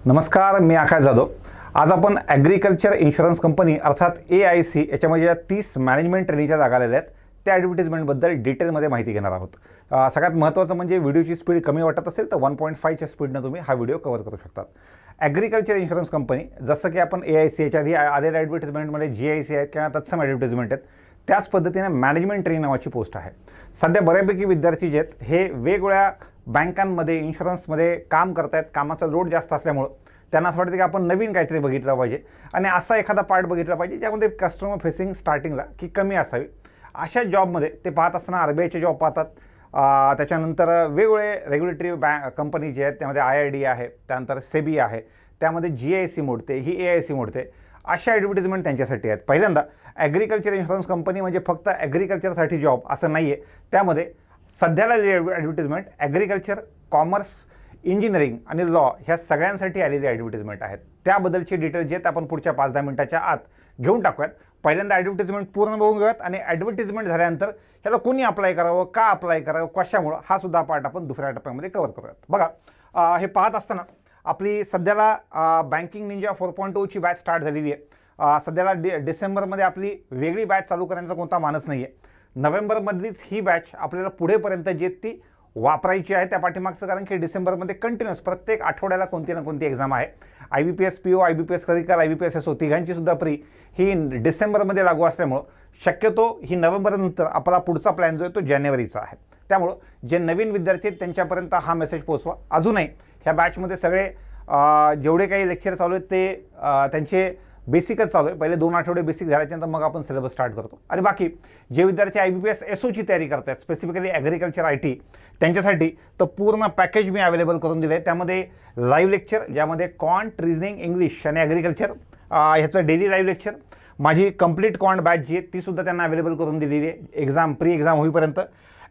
नमस्कार, मी आकाश जाधव। आज आपण ॲग्रिकल्चर इन्शुरन्स कंपनी अर्थात AIC याच्यामध्ये ज्या 30 मॅनेजमेंट ट्रेनिंगच्या जागा आलेल्या आहेत त्या ॲडव्हर्टिजमेंटबद्दल डिटेलमध्ये माहिती घेणार आहोत। सगळ्यात महत्त्वाचं म्हणजे व्हिडिओची स्पीड कमी वाटत असेल तर 1.5च्या स्पीडनं तुम्ही हा व्हिडिओ कव्हर करू शकतात। ॲग्रिकल्चर इन्शुरन्स कंपनी जसं की आपण AIC याच्या आधी आलेल्या ॲडव्हर्टिजमेंटमध्ये GIC आहेत किंवा तत्सम ॲडव्हर्टिजमेंट आहेत त्याच पद्धतीने मॅनेजमेंट ट्रेनिंग नावाची पोस्ट आहे। सध्या बऱ्यापैकी विद्यार्थी जे आहेत हे वेगवेगळ्या बँकांमध्ये इन्शुरन्समध्ये काम करत आहेत। कामाचा लोड जास्त असल्यामुळं त्यांना असं वाटतं की आपण नवीन काहीतरी बघितलं पाहिजे आणि असा एखादा पार्ट बघितला पाहिजे ज्यामध्ये कस्टमर फेसिंग स्टार्टिंगला की कमी असावी। अशा जॉबमध्ये ते पाहत असताना RBIचे जॉब पाहतात, त्याच्यानंतर वेगवेगळे रेग्युलेटरी कंपनी जे आहेत त्यामध्ये IRD आहे, त्यानंतर SEBI आहे, त्यामध्ये GIC मोडते, ही AIC मोडते। अशा ॲडव्हर्टिजमेंट त्यांच्यासाठी आहेत। पहिल्यांदा ॲग्रिकल्चर इन्शुरन्स कंपनी म्हणजे फक्त ॲग्रिकल्चरसाठी जॉब असं नाही आहे। त्यामध्ये सध्याला जे ॲडव्हर्टिजमेंट ॲग्रिकल्चर, कॉमर्स, इंजिनिअरिंग आणि लॉ ह्या सगळ्यांसाठी आलेली ॲडव्हर्टिजमेंट आहेत। त्याबद्दलचे डिटेल जे आपण पुढच्या 5-10 मिनिटाच्या आत घेऊन टाकूयात। पहिल्यांदा ॲडव्हर्टिजमेंट पूर्ण बघून घेऊयात आणि ॲडव्हर्टिजमेंट झाल्यानंतर ह्याला कोणी अप्लाय करावं, का अप्लाय करावं, कशामुळं हा सुद्धा पार्ट आपण दुसऱ्या टप्प्यामध्ये कव्हर करूयात। बघा, हे पाहत असताना आपली सध्याला बँकिंग निंजा 4.0ची बॅच स्टार्ट झालेली आहे। सध्याला डिसेंबरमध्ये आपली वेगळी बॅच चालू करण्याचा कोणता मानस नाही आहे। नोव्हेंबरमधलीच ही बॅच आपल्याला पुढेपर्यंत जे ती वापरायची आहे त्या पाठीमागचं कारण की डिसेंबरमध्ये कंटिन्युअस प्रत्येक आठवड्याला कोणती ना कोणती एक्झाम आहे। IBPS PO, IBPS clerical, IBPS SO तिघांची सुद्धा प्री ही डिसेंबरमध्ये लागू असल्यामुळं शक्यतो ही नोव्हेंबरनंतर आपला पुढचा प्लॅन जो आहे तो जानेवारीचा आहे। त्यामुळं जे नवीन विद्यार्थी आहेत त्यांच्यापर्यंत हा मेसेज पोहोचवा। अजूनही ह्या बॅचमध्ये सगळे जेवढे काही लेक्चर चालू आहेत ते त्यांचे बेसिकच चालू आहे। पहिले 2 आठवडे बेसिक झाल्याच्यानंतर मग आपण सिलेबस स्टार्ट करतो। आणि बाकी जे विद्यार्थी IBPS SOची तयारी करतात स्पेसिफिकली ॲग्रिकल्चर IT त्यांच्यासाठी तर पूर्ण पॅकेज मी अवेलेबल करून दिलं आहे। त्यामध्ये लाईव्ह लेक्चर ज्यामध्ये क्वांट, रिझनिंग, इंग्लिश आणि ॲग्रिकल्चर ह्याचं डेली लाईव्ह लेक्चर, माझी कंप्लीट क्वांट बॅच जी आहे तीसुद्धा त्यांना अवेलेबल करून दिलेली आहे। एक्झाम प्री एक्झाम होईपर्यंत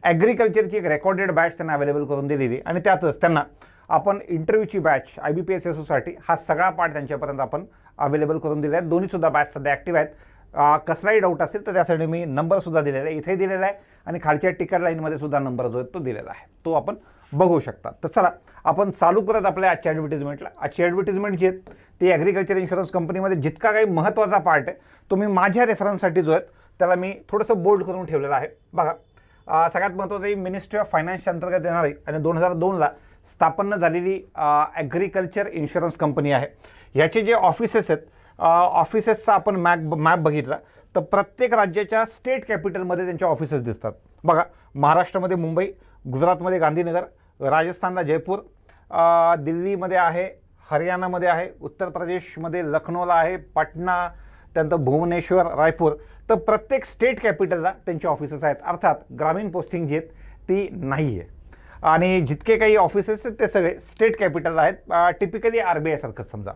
ॲग्रिकल्चरची एक रेकॉर्डेड बॅच त्यांना अवेलेबल करून दिलेली आहे आणि त्यातच त्यांना आपण इंटरव्ह्यूची बॅच IBPS SOसाठी हा सगळा पार्ट त्यांच्यापर्यंत आपण अवेलेबल करून दिले आहेत। दोन्हीसुद्धा बॅच सध्या ॲक्टिव्ह आहेत। कसलाही डाऊट असेल तर त्यासाठी मी नंबरसुद्धा दिलेला आहे, इथे दिलेला आहे आणि खालच्या टिकट लाईनमध्ये सुद्धा नंबर जो आहे तो दिलेला आहे, तो आपण बघू शकता। तर चला आपण चालू करत आपल्या आजच्या ॲडव्हर्टिजमेंटला। आजची ॲडव्हर्टिजमेंट जी आहे ती ॲग्रिकल्चर इन्शुरन्स कंपनीमध्ये जितका काही महत्त्वाचा पार्ट आहे तो मी माझ्या रेफरन्ससाठी जो आहे त्याला मी थोडंसं बोल्ड करून ठेवलेला आहे। बघा, सगळ्यात महत्त्वाचं ही मिनिस्ट्री ऑफ फायनान्सच्या अंतर्गत येणारी आणि 2002ला स्थापन झालेली ॲग्रिकल्चर इन्शुरन्स कंपनी आहे। ह्याचे जे ऑफिसेस आहेत, ऑफिसेसचा आपण मॅप बघितला तर प्रत्येक राज्याच्या स्टेट कॅपिटलमध्ये त्यांचे ऑफिसेस दिसतात। बघा, महाराष्ट्रामध्ये मुंबई, गुजरातमध्ये गांधीनगर, राजस्थानला जयपूर, दिल्लीमध्ये आहे, हरियाणामध्ये आहे, उत्तर प्रदेशमध्ये लखनौला आहे, पटना, त्यानंतर भुवनेश्वर, रायपूर। तर प्रत्येक स्टेट कॅपिटलला त्यांचे ऑफिसेस आहेत। अर्थात ग्रामीण पोस्टिंग जी आहेत ती नाही आहे आणि जितके काही ऑफिसेस आहेत ते सगळे स्टेट कॅपिटलला आहेत, टिपिकली RBI सारखंच समजा।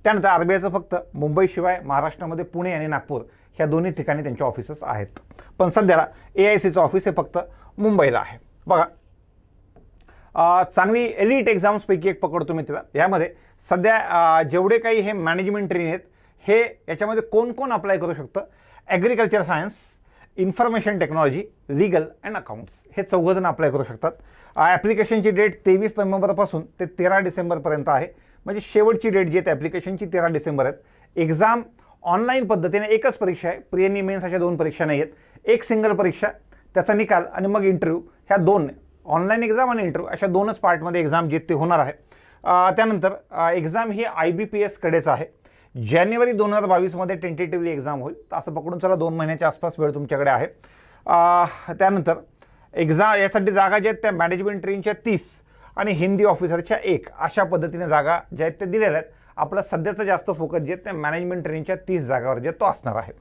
त्यानंतर RBIचं फक्त मुंबईशिवाय महाराष्ट्रामध्ये पुणे आणि नागपूर ह्या दोन्ही ठिकाणी त्यांचे ऑफिसेस आहेत। पण सध्याला AICचं ऑफिस हे फक्त मुंबईला आहे। बघा, चांगली एलिट एक्झाम्सपैकी एक पकडतो मी तिला। यामध्ये सध्या जेवढे काही हे मॅनेजमेंट ट्रेनिंग आहेत हे याच्यामध्ये कोण कोण अप्लाय करू शकतं? Agriculture science, information technology, legal and accounts हे 4 जण अप्लाय करू शकतात। ॲप्लिकेशनची डेट 23 नोव्हेंबरपासून ते 13 डिसेंबरपर्यंत आहे, म्हणजे शेवटची डेट जी आहे ॲप्लिकेशनची 13 डिसेंबर आहेत। एक्झाम ऑनलाईन पद्धतीने एकच परीक्षा आहे, प्री आणि मेन्स अशा 2 परीक्षा नाही आहेत, एक सिंगल परीक्षा, त्याचा निकाल आणि मग इंटरव्ह्यू, ह्या 2 ऑनलाईन एक्झाम आणि इंटरव्ह्यू अशा 2च पार्टमध्ये एक्झाम जी ते होणार आहे। त्यानंतर एक्झाम ही IBPS कडेच आहे। जानेवारी 2022मध्ये टेंटेटिव्हली एक्झाम होईल, तर असं पकडून चला 2 महिन्याच्या आसपास वेळ तुमच्याकडे आहे। त्यानंतर एक्झाम यासाठी जागा ज्या आहेत त्या मॅनेजमेंट ट्रेनिंगच्या 30 आणि हिंदी ऑफिसरच्या 1 अशा पद्धतीने जागा ज्या आहेत ते दिलेल्या आहेत। आपला सध्याचा जास्त फोकस जे आहे त्या मॅनेजमेंट ट्रेनिंगच्या 30 जागावर जे तो असणार आहे।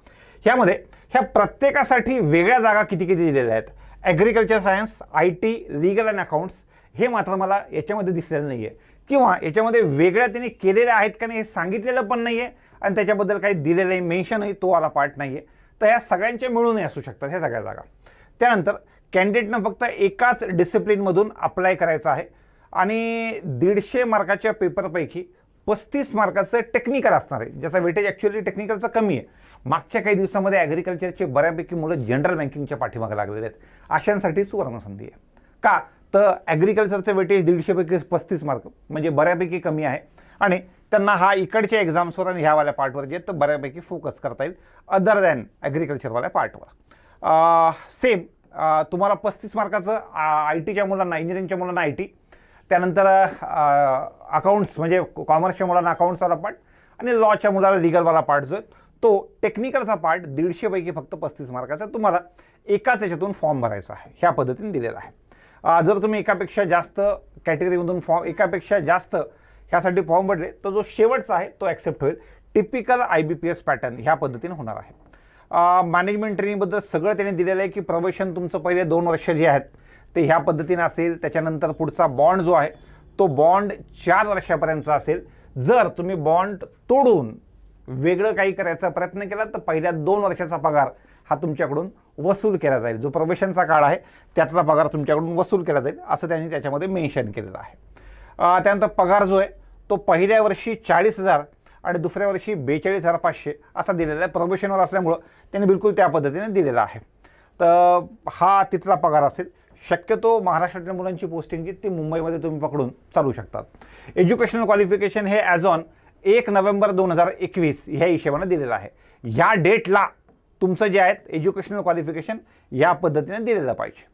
ह्यामध्ये ह्या प्रत्येकासाठी वेगळ्या जागा किती किती दिलेल्या आहेत? Agriculture science, IT, legal and accounts हे मात्र मला याच्यामध्ये दिसलेलं नाही आहे किंवा याच्यामध्ये वेगळ्या त्यांनी केलेल्या आहेत का नाही हे सांगितलेलं पण नाही आहे आणि त्याच्याबद्दल काही दिलेलं आहे मेन्शनही तो वाला पार्ट नाही आहे। तर ह्या सगळ्यांच्या मिळूनही असू शकतात ह्या सगळ्या जागा। त्यानंतर कॅन्डिडेटनं फक्त एकाच डिसिप्लिनमधून अप्लाय करायचं आहे आणि 150 मार्काच्या पेपरपैकी 35 मार्काचं टेक्निकल असणार आहे, ज्याचा वेटेज ॲक्च्युअली टेक्निकलचं कमी आहे। मागच्या काही दिवसामध्ये ॲग्रिकल्चरचे बऱ्यापैकी मुलं जनरल बँकिंगच्या पाठीमागे लागलेले आहेत, अशांसाठी सुवर्ण संधी आहे। का तर ॲग्रिकल्चरचं वेटेज 150 पैकी 35 मार्क म्हणजे बऱ्यापैकी कमी आहे आणि त्यांना हा इकडच्या एक्झाम्सवर आणि ह्यावाल्या पार्टवर जे तर बऱ्यापैकी फोकस करता येईल अदर दॅन ॲग्रिकल्चरवाल्या पार्टवर. सेम तुम्हाला 35 मार्काचं आय टीच्या मुलांना, इंजिनिअरिंगच्या मुलांना आय टी, त्यानंतर अकाउंट्स म्हणजे कॉमर्सच्या मुलांना अकाउंट्सवाला पार्ट आणि लॉच्या मुलाला लिगलवाला पार्ट जो आहे तो टेक्निकलचा पार्ट 150 पैकी फक्त 35 मार्काचा तुम्हाला एकाच याच्यातून फॉर्म भरायचा आहे, ह्या पद्धतीने दिलेला आहे. जर तुम्ही एकापेक्षा जास्त कॅटेगरीमधून एकापेक्षा जास्त ह्यासाठी फॉर्म भरले तर जो शेवटचा आहे तो ॲक्सेप्ट होईल. टिपिकल IBPS पॅटर्न ह्या पद्धतीने होणार आहे. मॅनेजमेंट ट्रेनिंगबद्दल सगळं त्यांनी दिलेलं आहे की प्रमोशन तुमचं पहिले 2 वर्ष जे आहेत ते ह्या पद्धतीने असेल. त्याच्यानंतर पुढचा बॉन्ड जो आहे तो बॉन्ड 4 वर्षापर्यंतचा असेल. जर तुम्ही बॉन्ड तोडून वेगळं काही करायचा प्रयत्न केला तर पहिल्या 2 वर्षाचा पगार हा तुमच्याकडून वसूल केला जाईल. जो प्रमोशनचा काळ आहे त्यातला पगार तुमच्याकडून वसूल केला जाईल असं त्यांनी त्याच्यामध्ये मेन्शन केलेलं आहे. त्यानंतर पगार जो आहे तो पहिल्या वर्षी 40,000 आणि दुसऱ्या वर्षी 42,500 असा दिलेला आहे. प्रमोशनवर असल्यामुळं त्यांनी बिलकुल त्या पद्धतीने दिलेला आहे. तर हा तिथला पगार असेल. शक्यतो महाराष्ट्रातल्या मुलांची पोस्टिंग जी ती मुंबईमध्ये तुम्ही पकडून चालू शकतात. एज्युकेशनल क्वालिफिकेशन हे ॲज ऑन 1 नोव्हेंबर 2021 ह्या हिशोबाने दिलेलं आहे. ह्या डेटला तुमचं जे आहेत एज्युकेशनल क्वालिफिकेशन या पद्धतीने दिलेलं पाहिजे.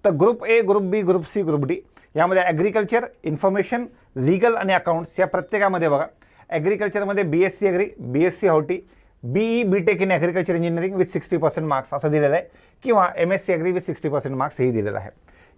तर group A, group B, group C, group D यामध्ये ॲग्रिकल्चर, इन्फॉर्मेशन, लीगल आणि अकाउंट्स या प्रत्येकामध्ये बघा. ॲग्रिकल्चरमध्ये BSc agri, BSc horti, BE BTech in agriculture engineering with 60% marks असं दिलेलं आहे किंवा MSc ॲग्री विथ 60% मार्क्स हेही दिलेलं आहे.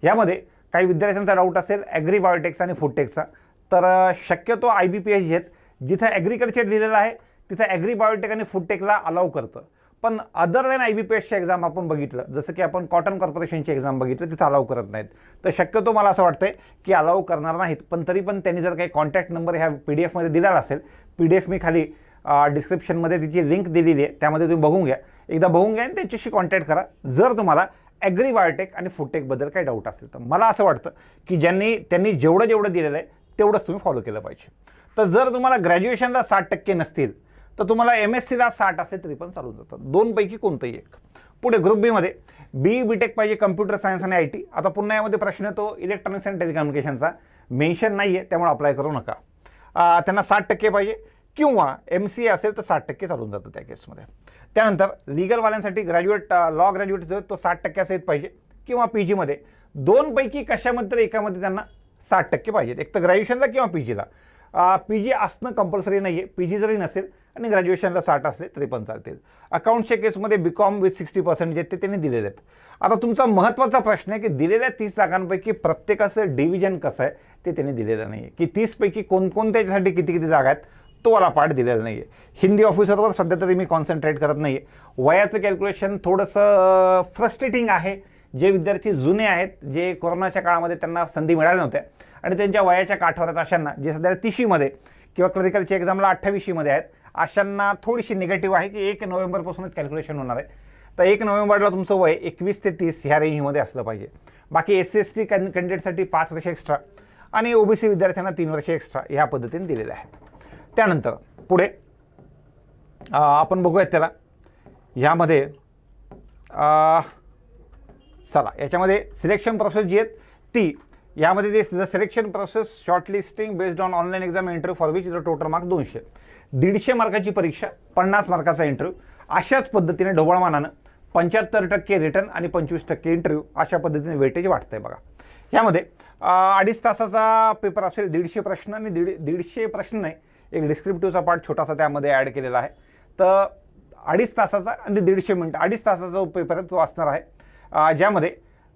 यामध्ये काही विद्यार्थ्यांचा डाऊट असेल ॲग्री बायोटेकचा आणि फूडटेकचा, तर शक्यतो IBPS जे आहेत जिथं ॲग्रिकल्चर दिलेलं आहे तिथं ॲग्री बायोटेक आणि फूडटेकला अलाउ करतं. पण अदर दॅन IBPSची एक्झाम आपण बघितलं, जसं की आपण कॉटन कॉर्पोरेशनची एक्झाम बघितलं, तिथं अलाउ करत नाहीत. तर शक्यतो मला असं वाटतंय की अलाउ करणार नाहीत. पण तरी पण त्यांनी जर काही कॉन्टॅक्ट नंबर ह्या PDF मध्ये दिलेला असेल, PDF मी खाली डिस्क्रिप्शनमध्ये तिची लिंक दिलेली आहे, त्यामध्ये तुम्ही बघून घ्या, एकदा बघून घ्या आणि त्यांच्याशी कॉन्टॅक्ट करा जर तुम्हाला ॲग्री बायोटेक आणि फूडटेकबद्दल काही डाऊट असेल. तर मला असं वाटतं की त्यांनी जेवढं दिलेलं आहे तेवढंच तुम्ही फॉलो केलं पाहिजे. तर जर तुम्हाला ग्रॅज्युएशनला 60% नसतील तर तुम्हाला MScला 60 असेल तरी पण चालून जातं. 2 पैकी कोणतंही एक. पुढे ग्रुप बीमध्ये BE BTech पाहिजे, कम्प्युटर सायन्स आणि IT. आता पुन्हा यामध्ये प्रश्न येतो इलेक्ट्रॉनिक्स अँड टेलिकम्युनिकेशनचा, मेन्शन नाही आहे त्यामुळे अप्लाय करू नका. त्यांना 60% पाहिजे किंवा MCA असेल तर 60% चालून जातं त्या केसमध्ये. त्यानंतर लिगलवाल्यांसाठी लॉ ग्रॅज्युएट जो तो 60% असेल पाहिजे किंवा PGमध्ये 2 पैकी कशामध्ये तर एकामध्ये त्यांना 60% पाहिजेत, एक तर ग्रॅज्युएशनला किंवा PGला. PG असणं कंपल्सरी नाही आहे. PG जरी नसेल आणि ग्रॅज्युएशनला 60 असले तरी पण चालतील. अकाउंट्सच्या केसमध्ये BCom विथ 60% जे ते त्यांनी दिलेले आहेत. आता तुमचा महत्त्वाचा प्रश्न आहे की दिलेल्या 30 जागांपैकी प्रत्येकाचं डिव्हिजन कसं आहे ते त्यांनी दिलेलं नाही आहे, की 30 पैकी कोणकोणत्यासाठी किती जागा आहेत तो वाला पार्ट दिलेला नाही आहे. हिंदी ऑफिसरवर सध्या तरी मी कॉन्सन्ट्रेट करत नाही आहे. वयाचं कॅल्क्युलेशन थोडंसं फ्रस्ट्रेटिंग आहे. जे विद्यार्थी जुने आहेत, जे कोरोनाच्या काळामध्ये त्यांना संधी मिळाल्या नव्हत्या आणि त्यांच्या वयाच्या काठावर आहेत अशांना, जे सध्या 30मध्ये किंवा क्लरिकलच्या एक्झामला 28मध्ये आहेत, अशांना थोडीशी निगेटिव्ह आहे की 1 नोव्हेंबरपासूनच कॅल्क्युलेशन होणार आहे. तर 1 नोव्हेंबरला तुमचं वय 21 ते 30 ह्या रेंजमध्ये असलं पाहिजे. बाकी SC/ST कॅन्डिडेटसाठी 5 वर्ष एक्स्ट्रा आणि OBC विद्यार्थ्यांना 3 वर्ष एक्स्ट्रा ह्या पद्धतीने दिलेले आहेत. त्यानंतर पुढे आपण बघूयात त्याला ह्यामध्ये चला याच्यामध्ये सिलेक्शन प्रोसेस जी आहेत ती यामध्ये the selection process shortlisting based on online exam interview for which the total marks 200. 150 मार्काची परीक्षा, 50 मार्काचा इंटरव्ह्यू, अशाच पद्धतीने ढोबळमानानं 75% रिटर्न आणि 25% इंटरव्ह्यू अशा पद्धतीने वेटेज वाटतंय बघा. यामध्ये 2.5 तासाचा पेपर असेल, 150 प्रश्न आणि 150 प्रश्न नाही, एक डिस्क्रिप्टिव्हचा पार्ट छोटासा त्यामध्ये ॲड केलेला आहे. तर 2.5 तासाचा आणि 150 मिनिट 2.5 तासाचा जो पेपर आहे तो असणार आहे. ज्यामध्ये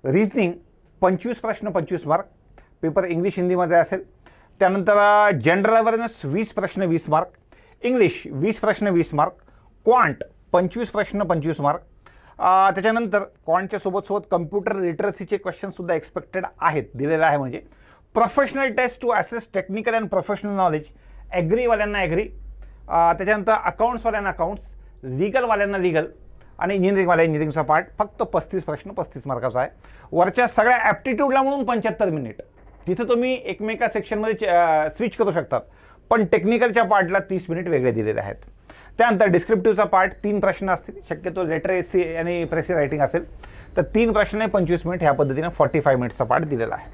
रिजनिंग 25 प्रश्न 25 मार्क, पेपर इंग्लिश हिंदीमध्ये असेल. त्यानंतर जनरल अवेअरनेस 20 प्रश्न 20 मार्क, इंग्लिश 20 प्रश्न 20 मार्क, क्वांट 25 प्रश्न 25 मार्क. त्याच्यानंतर क्वांटच्या सोबत कम्प्युटर लिटरसीचे क्वेश्चनसुद्धा एक्सपेक्टेड आहेत, दिलेलं आहे. म्हणजे professional test to assess technical and professional knowledge, ॲग्रीवाल्यांना ॲग्री, त्याच्यानंतर अकाउंट्सवाल्यांना अकाउंट्स, लिगलवाल्यांना लिगल आणि इंजिनिअरिंगचा पार्ट फक्त 35 प्रश्न 35 मार्काचा आहे. वरच्या सगळ्या ॲप्टिट्यूडला म्हणून 75 मिनिट, तिथं तुम्ही एकमेका सेक्शनमध्ये स्विच करू शकतात, पण टेक्निकलच्या पार्टला 30 मिनिट वेगळे दिलेले आहेत. त्यानंतर डिस्क्रिप्टिव्हचा पार्ट 3 प्रश्न असतील, शक्यतो लिटरेसी आणि प्रेसी रायटिंग असेल तर 3 प्रश्न आणि 25 मिनिट ह्या पद्धतीने 45 मिनिट्सचा पार्ट दिलेला आहे.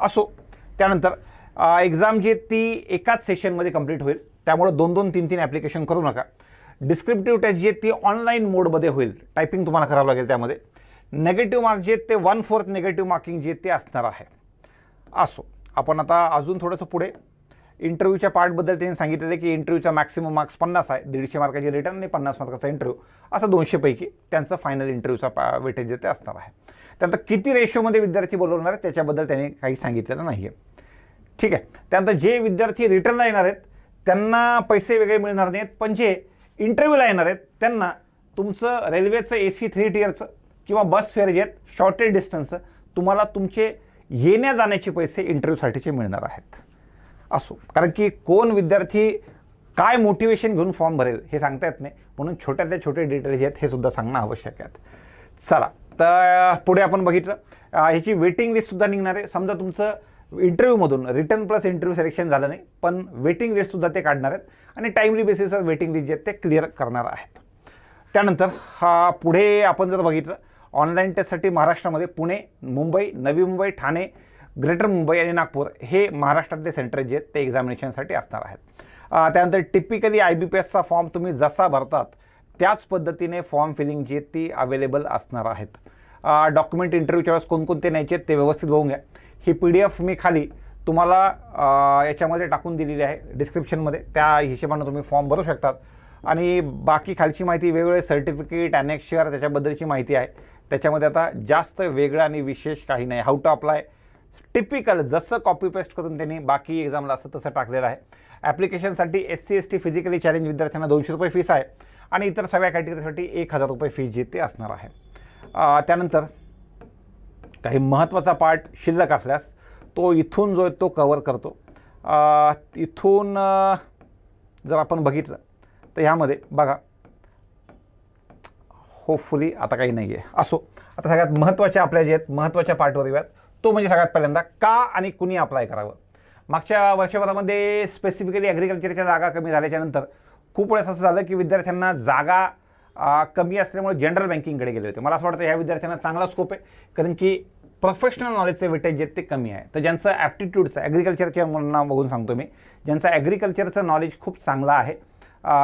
असो त्यानंतर एक्झाम जी आहे ती एकाच सेशनमध्ये कंप्लीट होईल, त्यामुळं 2-2, 3-3 ॲप्लिकेशन करू नका. डिस्क्रिप्टिव्ह टेस्ट जी आहे ती ऑनलाईन मोडमध्ये होईल, टायपिंग तुम्हाला करावं लागेल. त्यामध्ये नेगेटिव्ह मार्क जे आहेत ते 1/4 नेगेटिव्ह मार्किंग जे ते असणार आहे. असो, आपण आता अजून थोडंसं पुढे इंटरव्ह्यूच्या पार्टबद्दल त्यांनी सांगितलेलं आहे की इंटरव्ह्यूचा मॅक्सिमम मार्क्स 50 आहे, 150 मार्काची रिटर्न आणि 50 मार्काचा इंटरव्ह्यू, असं 200 पैकी त्यांचं फायनल इंटरव्ह्यूचा वेटेज जे ते असणार आहे. त्यानंतर किती रेशोमध्ये विद्यार्थी बोलवणार आहेत त्याच्याबद्दल त्यांनी काही सांगितलेलं नाही आहे. ठीक आहे. त्यानंतर जे विद्यार्थी रिटर्नला येणार आहेत त्यांना पैसे वेगळे मिळणार नाहीत, पण जे इंटरव्ह्यूला येणार आहेत त्यांना तुमचं रेल्वेचं AC 3 टियरचं किंवा बस फेअर जे आहेत शॉर्टेज डिस्टन्सचं तुम्हाला तुमचे येण्या जाण्याचे पैसे इंटरव्ह्यूसाठीचे मिळणार आहेत. असो, कारण की कोण विद्यार्थी काय मोटिवेशन घेऊन फॉर्म भरेल हे सांगता येत नाही, म्हणून छोट्यातल्या छोटे डिटेल्स जे आहेत हे सुद्धा सांगणं आवश्यक आहेत. चला, तर पुढे आपण बघितलं ह्याची वेटिंग लिस्टसुद्धा निघणार आहे. समजा तुमचं इंटरव्ह्यूमधून रिटर्न प्लस इंटरव्ह्यू सिलेक्शन झालं नाही, पण वेटिंग लिस्टसुद्धा ते काढणार आहेत आणि टाईमली बेसिसवर वेटिंग लिस्ट जे आहेत ते क्लिअर करणार आहेत. त्यानंतर पुढे आपण जर बघितलं ऑनलाईन टेस्टसाठी महाराष्ट्रामध्ये पुणे, मुंबई, नवी मुंबई, ठाणे, ग्रेटर मुंबई आणि नागपूर हे महाराष्ट्रातले सेंटर जे आहेत ते एक्झामिनेशनसाठी असणार आहेत. त्यानंतर टिपिकली IBPSचा फॉर्म तुम्ही जसा भरतात त्याच पद्धतीने फॉर्म फिलिंग जी आहेत ती अवेलेबल असणार आहेत. डॉक्युमेंट इंटरव्ह्यूच्या वेळेस कोणकोणते न्यायचे आहेत ते व्यवस्थित बघून घ्या. ही PDF मी खाली तुम्हाला याच्यामध्ये टाकून दिलेली आहे डिस्क्रिप्शनमध्ये, त्या हिशोबानं तुम्ही फॉर्म भरू शकतात. आणि बाकी खालची माहिती वेगवेगळे सर्टिफिकेट, ॲनेक्शर त्याच्याबद्दलची माहिती आहे. त्याच्यामध्ये आता जास्त वेगळं आणि विशेष काही नाही. हाऊ टू अप्लाय टिपिकल जसं कॉपी पेस्ट करून त्यांनी बाकी एक्झामला असं तसं टाकलेलं आहे. ॲप्लिकेशनसाठी SC ST फिजिकली चॅलेंज विद्यार्थ्यांना 200 रुपये फीस आहे आणि इतर सगळ्या कॅटेगरीसाठी 1000 रुपये फीस जे ते असणार आहे. त्यानंतर काही महत्त्वाचा पार्ट शिल्लक असल्यास तो इथून जो आहे तो कवर करतो. इथून जर आपण बघितलं तर ह्यामध्ये बघा होपफुली आता काही नाही आहे. असो, आता सगळ्यात महत्त्वाच्या आपल्या जे आहेत महत्त्वाच्या पार्टवर येऊयात, तो म्हणजे सगळ्यात पहिल्यांदा का आणि कुणी अप्लाय करावं. मागच्या वर्षभरामध्ये स्पेसिफिकली ॲग्रिकल्चरच्या जागा कमी झाल्याच्यानंतर खूप वेळेस असं झालं की विद्यार्थ्यांना जागा कमी असल्यामुळे जनरल बँकिंगकडे गेले होते. मला असं वाटतं ह्या विद्यार्थ्यांना चांगला स्कोप आहे, कारण की प्रोफेशनल नॉलेजचे वेटेज जे ते कमी आहे. तर ज्यांचं ॲप्टिट्यूडचं ॲग्रिकल्चरच्या मुलांना बघून सांगतो मी, ज्यांचं ॲग्रिकल्चरचं नॉलेज खूप चांगलं आहे,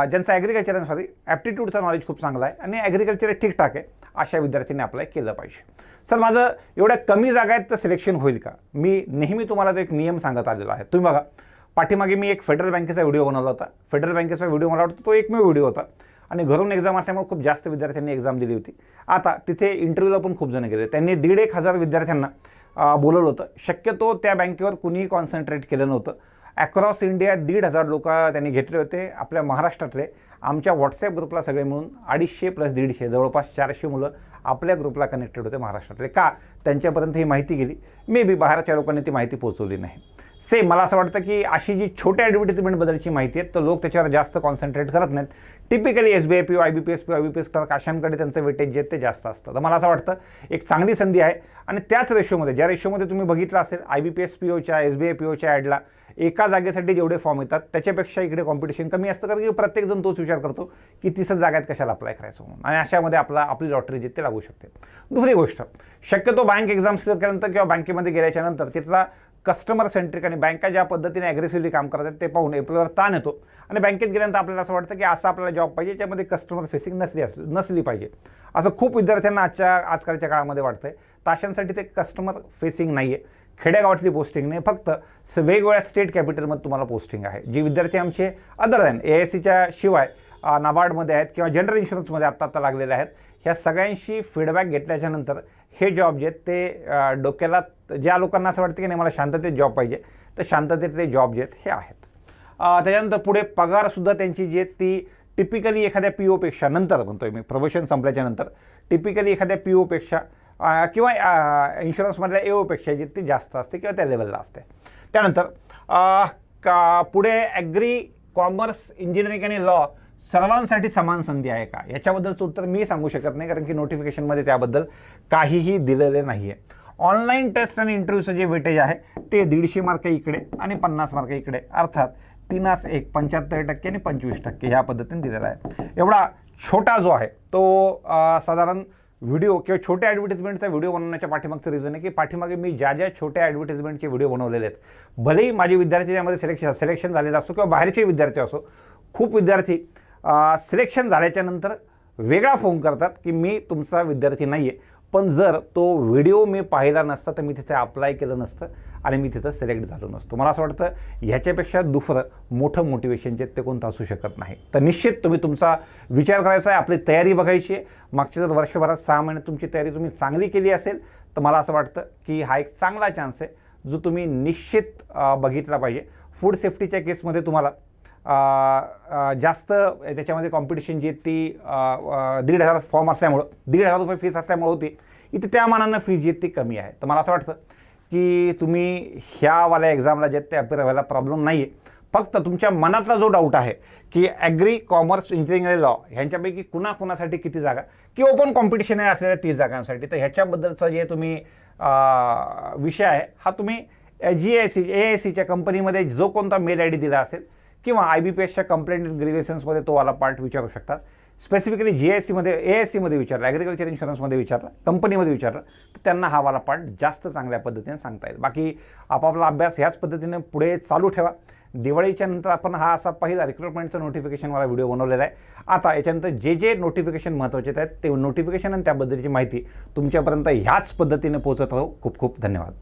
ज्यांचं ॲग्रिकल्चर ॲप्टिट्यूडचं नॉलेज खूप चांगलं आहे आणि ॲग्रिकल्चर ठीकठाक आहे, अशा विद्यार्थ्यांनी अप्लाय केलं पाहिजे. सर, माझं एवढ्या कमी जागा आहेत तर सिलेक्शन होईल का? मी नेहमी तुम्हाला तो एक नियम सांगत आलेला आहे. तुम्ही बघा, पाठीमागे मी एक फेडरल बँकेचा व्हिडिओ बनवला होता. फेडरल बँकेचा व्हिडिओ मला वाटतं तो एकमेव व्हिडिओ होता आणि घरून एक्झाम असल्यामुळे खूप जास्त विद्यार्थ्यांनी एक्झाम दिली होती. आता तिथे इंटरव्ह्यूला पण खूप जण गेले. त्यांनी 1,500 विद्यार्थ्यांना बोलवलं होतं. शक्यतो त्या बँकेवर कुणीही कॉन्सन्ट्रेट केलं नव्हतं. अक्रॉस इंडिया 1,500 लोक त्यांनी घेतले होते. आपल्या महाराष्ट्रातले आमच्या व्हॉट्सॲप ग्रुपला सगळे मिळून 250 + 150 जवळपास 400 मुलं आपल्या ग्रुपला कनेक्टेड होते महाराष्ट्रातले. का? त्यांच्यापर्यंत ही माहिती गेली. मे बी बाहेरच्या लोकांनी ती माहिती पोहोचवली नाही. सेम मला असं वाटतं की अशी जी छोट्या ॲडव्हर्टिजमेंटबद्दलची माहिती आहे तर लोक त्याच्यावर जास्त कॉन्सन्ट्रेट करत नाहीत. Typically SBI PO, IBPS PO, IBPS clerk अशांकडे त्यांचं वेटेज जे ते जास्त असतं. तर मला असं वाटतं एक चांगली संधी आहे आणि त्याच रेशोमध्ये, ज्या रेशोमध्ये तुम्ही बघितलं असेल IBPS POच्या SBI POच्या ॲडला एका जागेसाठी जेवढे फॉर्म येतात त्याच्यापेक्षा इकडे कॉम्पिटिशन कमी असतं, कारण की प्रत्येकजण तोच विचार करतो की 30 जागात कशाला अप्लाय करायचं म्हणून, आणि अशामध्ये आपली लॉटरी जे ते लागू शकते. दुसरी गोष्ट, शक्यतो बँक एक्झाम्स क्लिअर केल्यानंतर किंवा बँकेमध्ये गेल्याच्यानंतर तिथला कस्टमर सेंट्रिक आणि बँका ज्या पद्धतीने ॲग्रेसिव्हली काम करतात ते पाहून एप्रिलवर ताण येतो आणि बँकेत गेल्यानंतर आपल्याला असं वाटतं की असं आपल्याला जॉब पाहिजे ज्यामध्ये कस्टमर फेसिंग नसली पाहिजे. असं खूप विद्यार्थ्यांना आजकालच्या काळामध्ये वाटतं आहे. तर अशांसाठी ते कस्टमर फेसिंग नाही आहे, खेडेगावातली पोस्टिंग नाही, फक्त वेगवेगळ्या स्टेट कॅपिटलमध्ये तुम्हाला पोस्टिंग आहे. जी विद्यार्थी आमचे अदर दॅन AICच्या शिवाय नाबार्डमध्ये आहेत किंवा जनरल इन्शुरन्समध्ये आत्ता लागलेले आहेत, ह्या सगळ्यांशी फीडबॅक घेतल्याच्यानंतर हे जॉब जे आहेत ते डोक्याला, ज्या लोकांना असं वाटतं की नाही मला शांततेत जॉब पाहिजे, तर शांततेतले जॉब जे आहेत हे आहेत. त्याच्यानंतर पुढे पगारसुद्धा त्यांची जी आहेत ती टिपिकली एखाद्या POपेक्षा, नंतर म्हणतोय मी प्रोबेशन संपल्याच्या नंतर, टिपिकली एखाद्या POपेक्षा किंवा इन्शुरन्समधल्या AOपेक्षा जी ती जास्त असते किंवा त्या लेवलला असते. त्यानंतर पुढे ॲग्री, कॉमर्स, इंजिनिअरिंग आणि लॉ सर्वांसाठी समान संधी आहे का, याच्याबद्दलचं उत्तर मी सांगू शकत नाही, कारण की नोटिफिकेशनमध्ये त्याबद्दल काहीही दिलेलं नाही आहे. ऑनलाईन टेस्ट आणि इंटरव्ह्यूचं जे वेटेज आहे ते 150 मार्क इकडे आणि 50 मार्क इकडे, अर्थात 3-1 75% आणि 25% ह्या पद्धतीने दिलेला आहे. एवढा छोटा जो आहे तो साधारण व्हिडिओ किंवा छोट्या ॲडव्हर्टिजमेंटचा व्हिडिओ बनवण्याच्या पाठीमागचं रिझन आहे की पाठीमागे मी ज्या छोट्या ॲडव्हर्टिजमेंटचे व्हिडिओ बनवलेले आहेत, भलेही माझे विद्यार्थी त्यामध्ये सिलेक्शन झालेला असो किंवा बाहेरचे विद्यार्थी असो, खूप विद्यार्थी सिलेक्शन झाल्याच्यानंतर वेगळा फोन करतात की मी तुमचा विद्यार्थी नाही आहे, पण जर तो व्हिडिओ मी पाहिला नसता तर मी तिथे अप्लाय केलं नसतं आणि मी तिथं सिलेक्ट झालो नसतो. मला असं वाटतं ह्याच्यापेक्षा दुसरं मोठं मोटिवेशन जे ते कोणतं असू शकत नाही. तर निश्चित तुम्ही तुमचा विचार करायचा आहे, आपली तयारी बघायची आहे. मागच्या जर वर्षभरात 6 महिन्यात तुमची तयारी तुम्ही चांगली केली असेल तर मला असं वाटतं की हा एक चांगला चान्स आहे जो तुम्ही निश्चित बघितला पाहिजे. फूड सेफ्टीच्या केसमध्ये तुम्हाला जास्त त्याच्यामध्ये कॉम्पिटिशन जी ती 1,500 फॉर्म असल्यामुळं 1,500 रुपये फीस असल्यामुळे होती. इथे त्या मानानं फीस जी ती कमी आहे. तर मला असं वाटतं की तुम्ही ह्यावाल्या एक्झामला जे ते अपेअर व्हायला प्रॉब्लेम नाही आहे. फक्त तुमच्या मनातला जो डाऊट आहे की ॲग्री, कॉमर्स, इंजिनिअरिंग आणि लॉ ह्यांच्यापैकी कुणाकुणासाठी किती जागा की ओपन कॉम्पिटिशन आहे असलेल्या 30 जागांसाठी, तर ह्याच्याबद्दलचा जे तुम्ही विषय आहे हा तुम्ही AICच्या कंपनीमध्ये जो कोणता मेल ID दिला असेल किंवा IBPSच्या कंप्लेंट ग्रीव्हन्समध्ये तो वाला पार्ट विचारू शकतात. स्पेसिफिकली AICमध्ये विचारलं, ॲग्रिकल्चर इन्शुरन्समध्ये विचारलं, कंपनीमध्ये विचारलं तर त्यांना हा वाला पार्ट जास्त चांगल्या पद्धतीने सांगता येईल. बाकी आपापला अभ्यास ह्याच पद्धतीने पुढे चालू ठेवा. दिवाळीच्या नंतर आपण हा असा पहिला रिक्रुटमेंटचा नोटिफिकेशनवाला व्हिडिओ बनवलेला आहे. आता याच्यानंतर जे नोटिफिकेशन महत्त्वाचे आहेत ते नोटिफिकेशन आणि त्याबद्दलची माहिती तुमच्यापर्यंत ह्याच पद्धतीने पोहोचत राहू. खूप खूप धन्यवाद.